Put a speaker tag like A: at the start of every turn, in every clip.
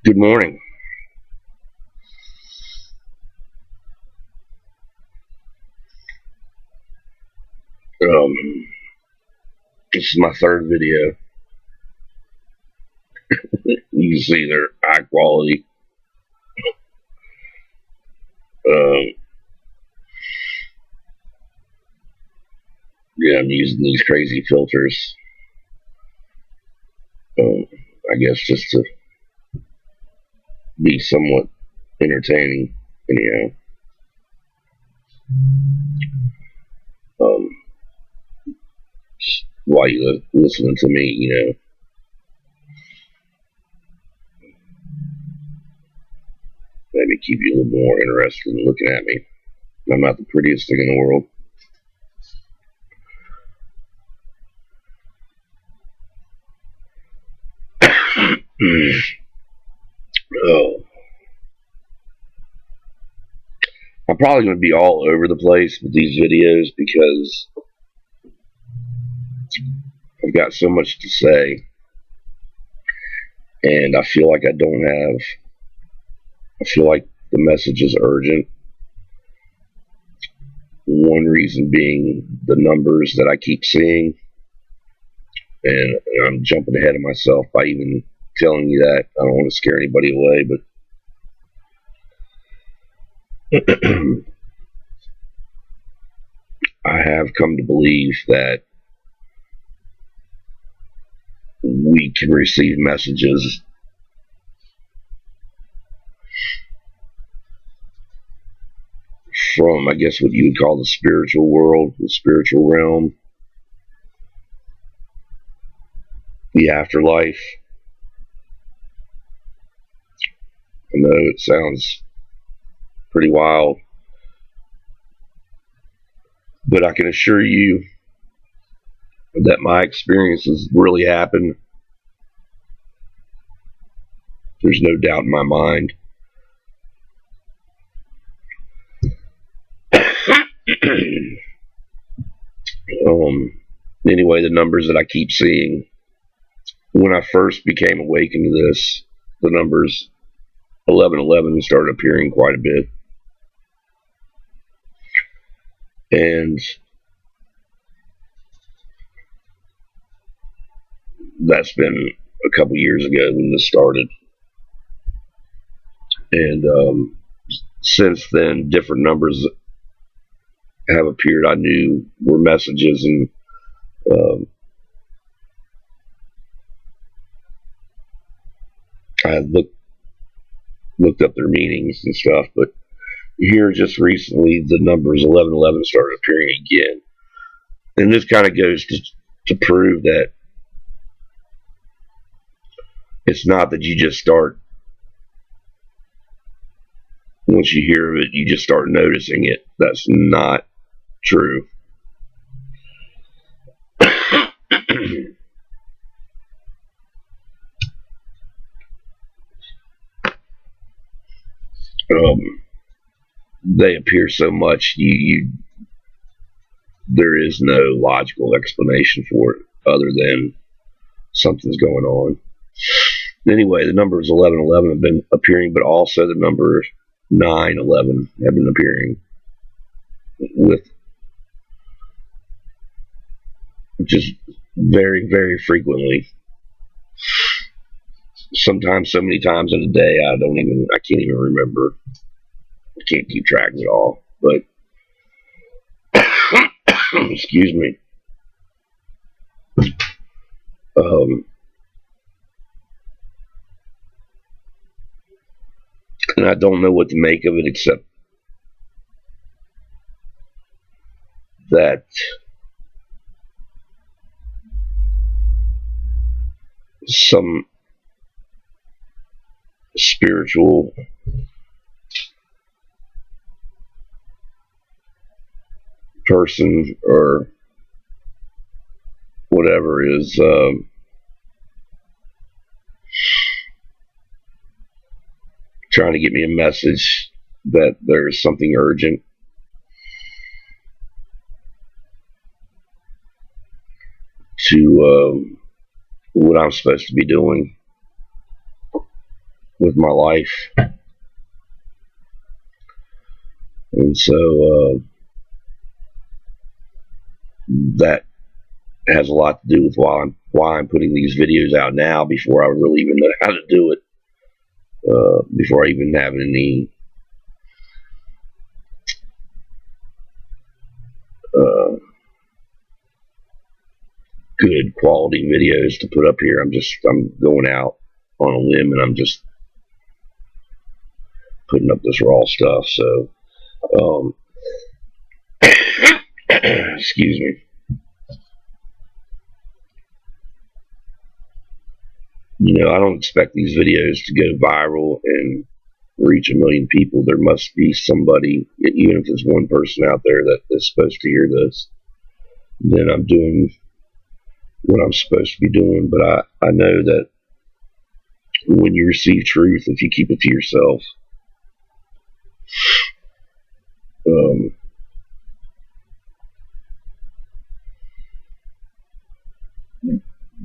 A: Good morning. Um, this is my third video. You can see they're high quality. Um, yeah, I'm using these crazy filters. Um, I guess just to be somewhat entertaining. Anyhow, um, while you're listening to me, maybe keep you a little more interested in looking at me. I'm not the prettiest thing in the world. Oh, I'm probably going to be all over the place with these videos because I've got so much to say, and I feel like I feel like the message is urgent. One reason being the numbers that I keep seeing, and I'm jumping ahead of myself by even telling you that. I don't want to scare anybody away, but I have come to believe that we can receive messages from, I guess, what you would call the spiritual world, the spiritual realm, the afterlife. I know it sounds pretty wild, but I can assure you that my experiences really happened. There's no doubt in my mind. Anyway, the numbers that I keep seeing, when I first became awakened to this, the numbers 1111 started appearing quite a bit. And that's been a couple years ago when this started. And since then, different numbers have appeared I knew were messages, and I looked up their meanings and stuff. But here, just recently, the numbers 1111 started appearing again. And this kind of goes to prove that it's not that you just start, once you hear it, you just start noticing it. That's not true. They appear so much, there is no logical explanation for it other than something's going on. Anyway, the numbers 1111 have been appearing, but also the number 911 have been appearing with just very, very frequently. Sometimes so many times in a day, I can't even remember. I can't keep track of it all. But excuse me. And I don't know what to make of it, except that some spiritual person or whatever is trying to get me a message that there's something urgent to what I'm supposed to be doing, with my life. And so that has a lot to do with why I'm putting these videos out now before I really even know how to do it, before I even have any good quality videos to put up here. I'm going out on a limb, and I'm just putting up this raw stuff. So excuse me. I don't expect these videos to go viral and reach 1 million people. There must be somebody, even if there's one person out there that is supposed to hear this, then I'm doing what I'm supposed to be doing. But I know that when you receive truth, if you keep it to yourself,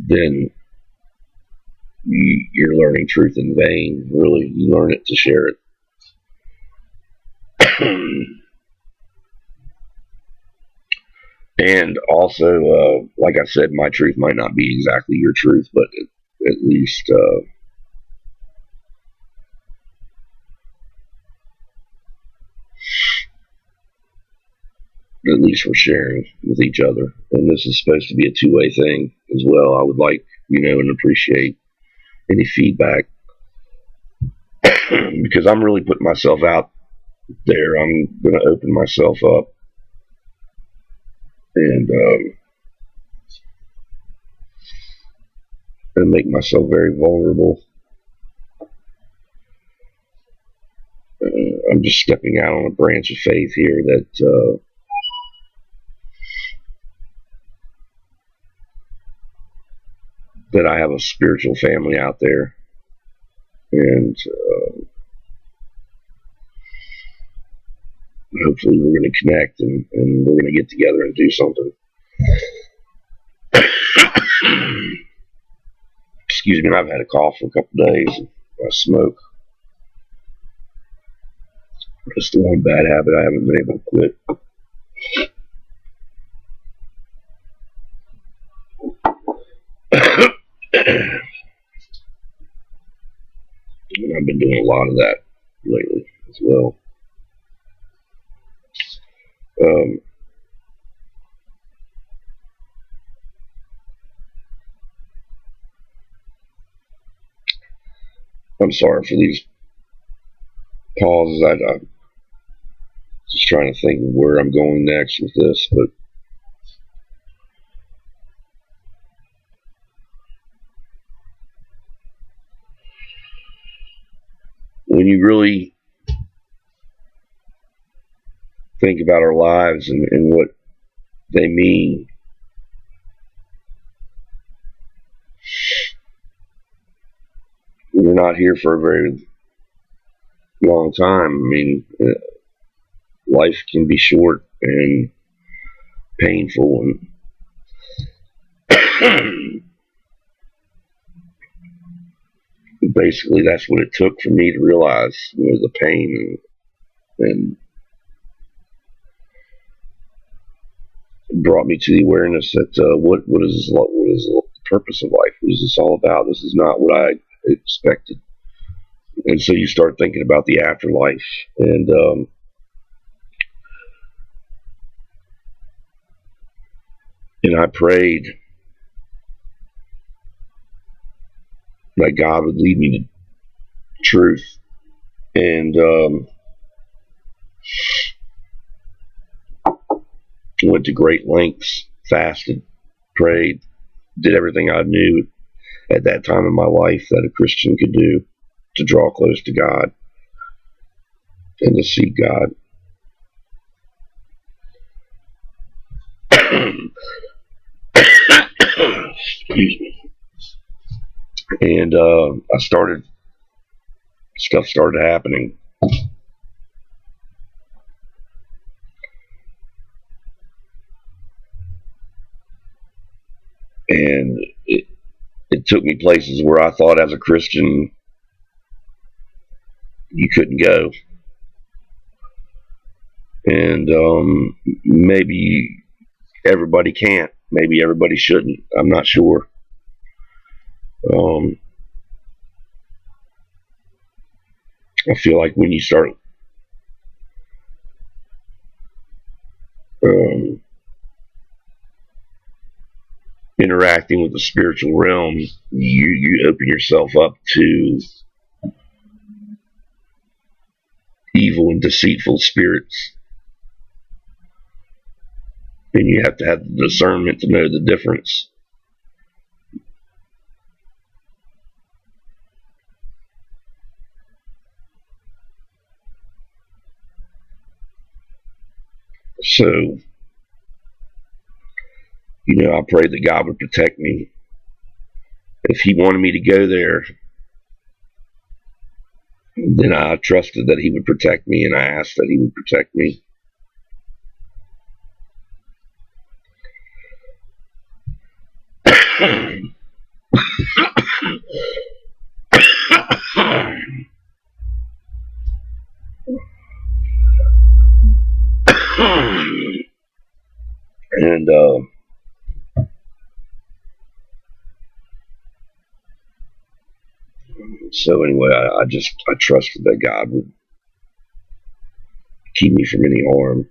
A: then you're learning truth in vain. Really, you learn it to share it. And also, like I said, my truth might not be exactly your truth, but at least we're sharing with each other. And this is supposed to be a two-way thing as well. I would like, and appreciate any feedback, because I'm really putting myself out there. I'm going to open myself up and make myself very vulnerable. I'm just stepping out on a branch of faith here that I have a spiritual family out there, and hopefully we're going to connect, and we're going to get together and do something. Excuse me, I've had a cough for a couple of days. I smoke. It's the one bad habit I haven't been able to quit. And I've been doing a lot of that lately as well. I'm sorry for these pauses. I'm just trying to think of where I'm going next with this, but when you really think about our lives and what they mean, we're not here for a very long time. I mean, life can be short and painful, and basically that's what it took for me to realize, the pain, and brought me to the awareness that what is the purpose of life? What is this all about? This is not what I expected. And so you start thinking about the afterlife, and I prayed that God would lead me to truth, and went to great lengths, fasted, prayed, did everything I knew at that time in my life that a Christian could do to draw close to God and to seek God. Excuse me. And stuff started happening. And it took me places where I thought as a Christian you couldn't go. And maybe everybody can't. Maybe everybody shouldn't. I'm not sure. I feel like when you start interacting with the spiritual realm, you open yourself up to evil and deceitful spirits. And you have to have the discernment to know the difference. So, I prayed that God would protect me. If He wanted me to go there, then I trusted that He would protect me, and I asked that He would protect me. And so anyway, I trusted that God would keep me from any harm,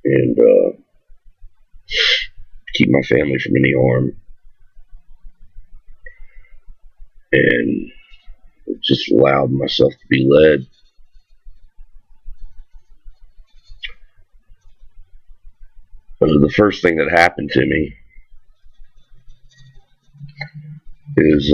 A: and keep my family from any harm, and just allowed myself to be led. The first thing that happened to me is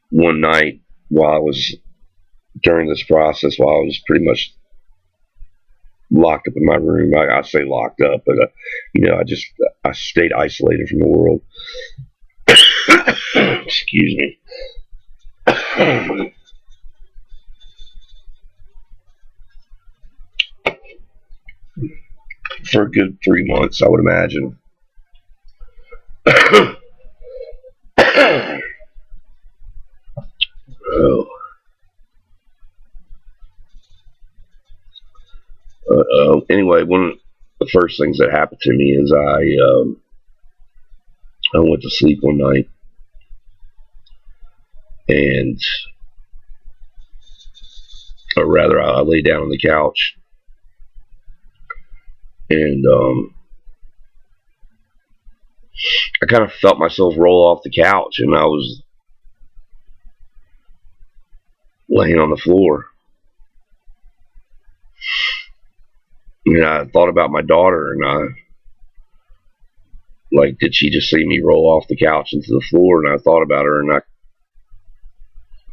A: one night during this process, while I was pretty much locked up in my room. I say locked up, but I stayed isolated from the world. Excuse me. For a good 3 months, I would imagine. Oh. Anyway, one of the first things that happened to me is I went to sleep one night, and or rather, I lay down on the couch, and I kind of felt myself roll off the couch, and I was laying on the floor. And I thought about my daughter, and did she just see me roll off the couch into the floor? And I thought about her, and I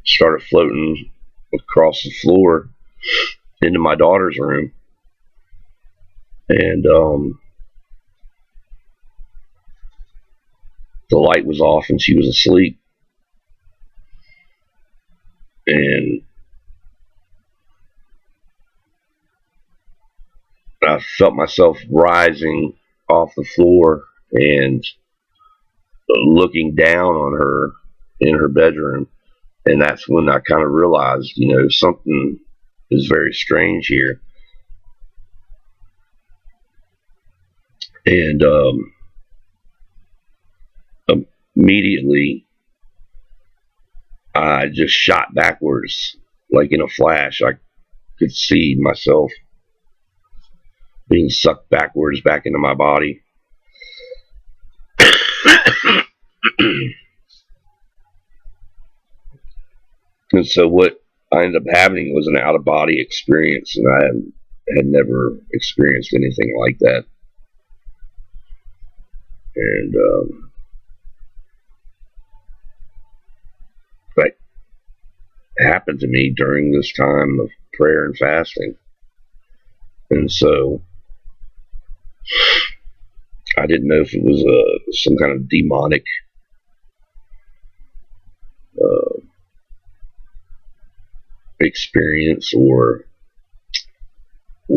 A: started floating across the floor into my daughter's room. And the light was off, and she was asleep. And I felt myself rising off the floor and looking down on her in her bedroom. And that's when I kind of realized, something is very strange here. And immediately, I just shot backwards, like in a flash. I could see myself being sucked backwards back into my body. And so what I ended up having was an out-of-body experience, and I had never experienced anything like that. And that happened to me during this time of prayer and fasting. And so I didn't know if it was some kind of demonic experience or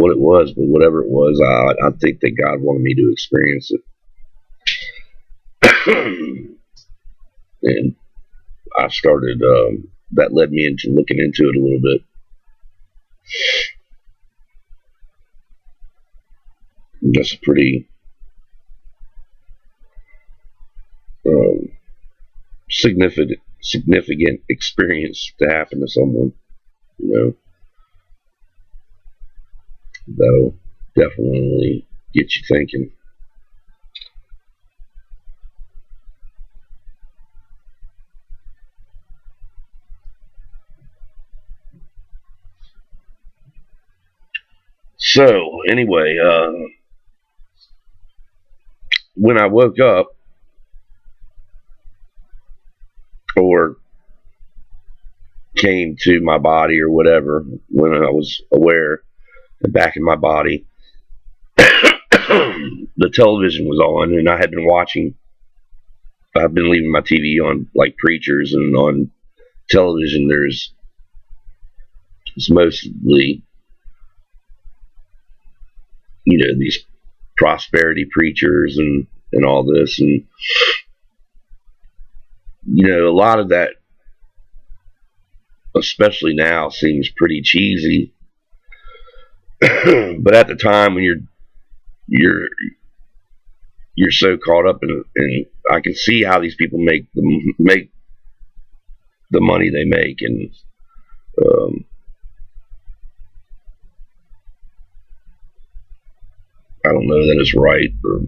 A: what it was, but whatever it was, I think that God wanted me to experience it. And I started, that led me into looking into it a little bit. That's a pretty significant experience to happen to someone, you know. That'll definitely get you thinking. So anyway, when I woke up, or came to my body, or whatever, when I was aware and back in my body, the television was on, and I had been watching. I've been leaving my TV on, like preachers, and on television it's mostly, you know, these prosperity preachers and all this, and you know, a lot of that, especially now, seems pretty cheesy. But at the time, when you're so caught up in it, and I can see how these people make the money they make, and I don't know that it's right, or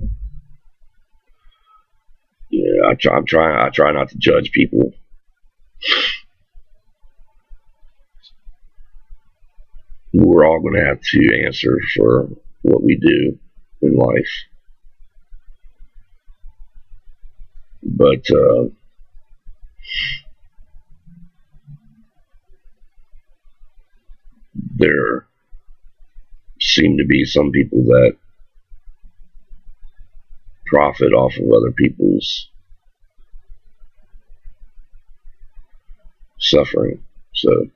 A: yeah, I try not to judge people. We're all going to have to answer for what we do in life. But there seem to be some people that profit off of other people's suffering. So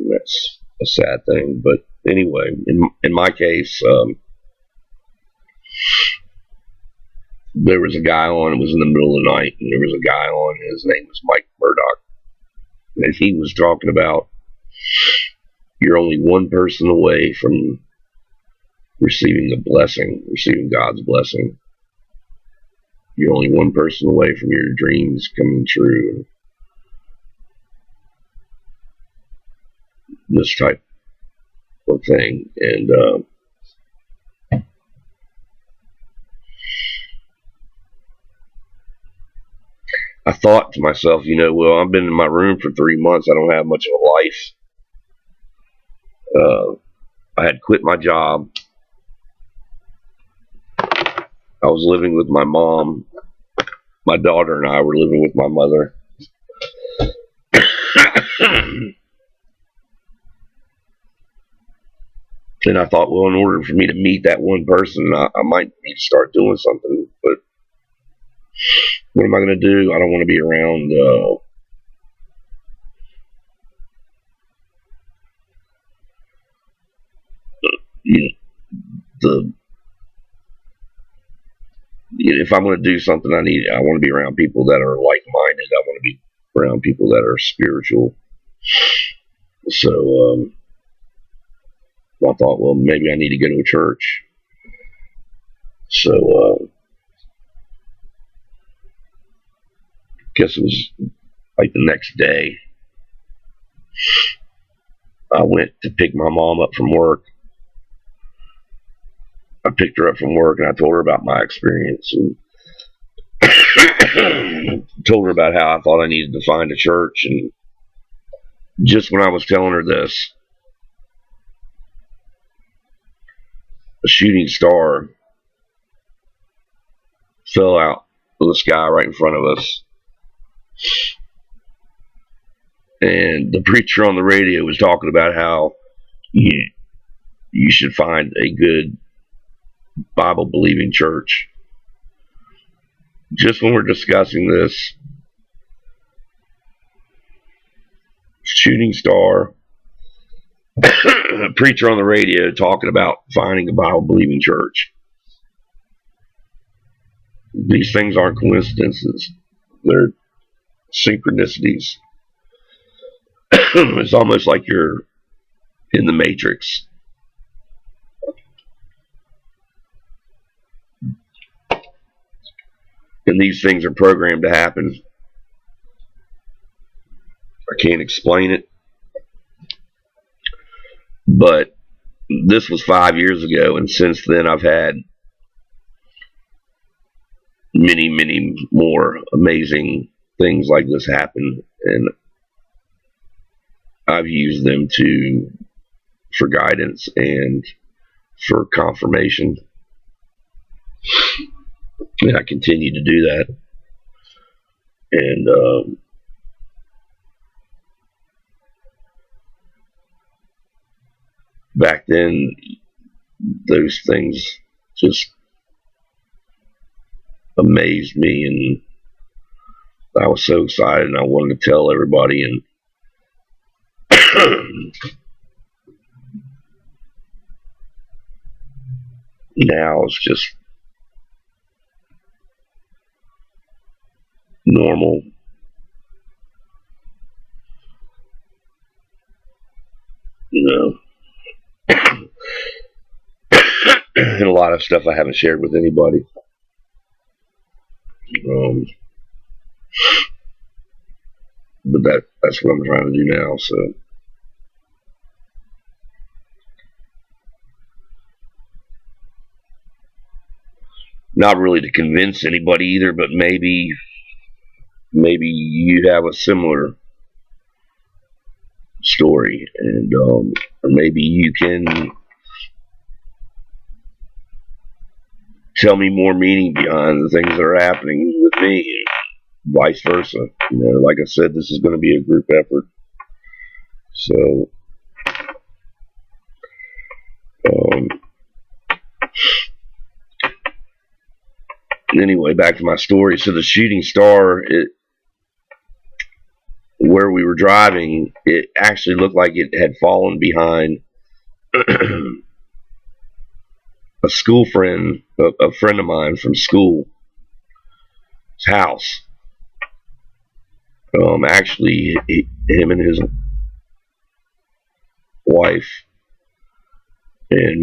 A: that's a sad thing. But anyway, in my case, there was a guy on, it was in the middle of the night, and there was a guy on, his name was Mike Murdoch, and he was talking about, you're only one person away from receiving the blessing, receiving God's blessing. You're only one person away from your dreams coming true. This type of thing. And I thought to myself, you know, well, I've been in my room for 3 months. I don't have much of a life. I had quit my job. I was living with my mom. My daughter and I were living with my mother. And I thought, well, in order for me to meet that one person, I might need to start doing something. But what am I going to do? I don't want to be around if I'm going to do something, I want to be around people that are like-minded. I want to be around people that are spiritual. So I thought, well, maybe I need to go to a church. So guess it was like the next day, I went to pick my mom up from work. I picked her up from work, and I told her about my experience, and told her about how I thought I needed to find a church. And just when I was telling her this, a shooting star fell out of the sky right in front of us. And the preacher on the radio was talking about how you should find a good Bible-believing church. Just when we're discussing this, shooting star preacher on the radio talking about finding a Bible-believing church. These things aren't coincidences. They're synchronicities. It's almost like you're in the Matrix. And these things are programmed to happen. I can't explain it. But this was 5 years ago, and since then I've had many, many more amazing things like this happen, and I've used them for guidance and for confirmation. And I continue to do that. And back then, those things just amazed me, and I was so excited, and I wanted to tell everybody. And now it's just normal. And a lot of stuff I haven't shared with anybody. But that's what I'm trying to do now. So not really to convince anybody either, but maybe you'd have a similar story, and or maybe you can tell me more meaning behind the things that are happening with me, and vice versa. Like I said, this is going to be a group effort. So anyway, back to my story. So the shooting star, where we were driving, it actually looked like it had fallen behind a school friend, a friend of mine from school's house. Actually, him and his wife and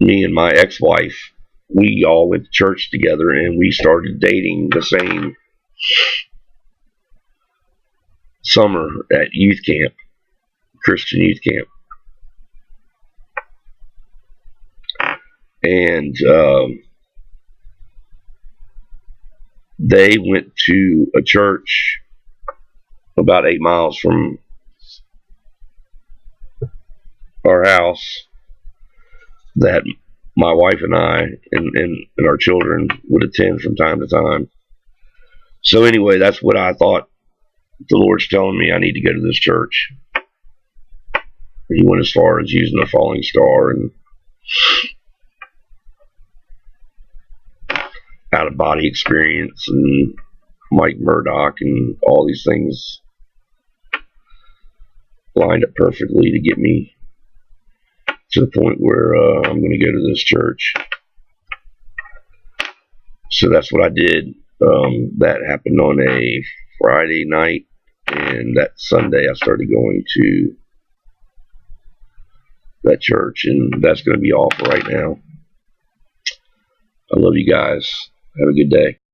A: me and my ex-wife, we all went to church together, and we started dating the same summer at youth camp, Christian youth camp. And they went to a church about 8 miles from our house that my wife and I and our children would attend from time to time. So anyway, that's what I thought. The Lord's telling me I need to go to this church. He went as far as using a falling star and out-of-body experience and Mike Murdoch and all these things lined up perfectly to get me to the point where I'm going to go to this church. So that's what I did. That happened on a Friday night, and that Sunday I started going to that church, and that's going to be all for right now. I love you guys. Have a good day.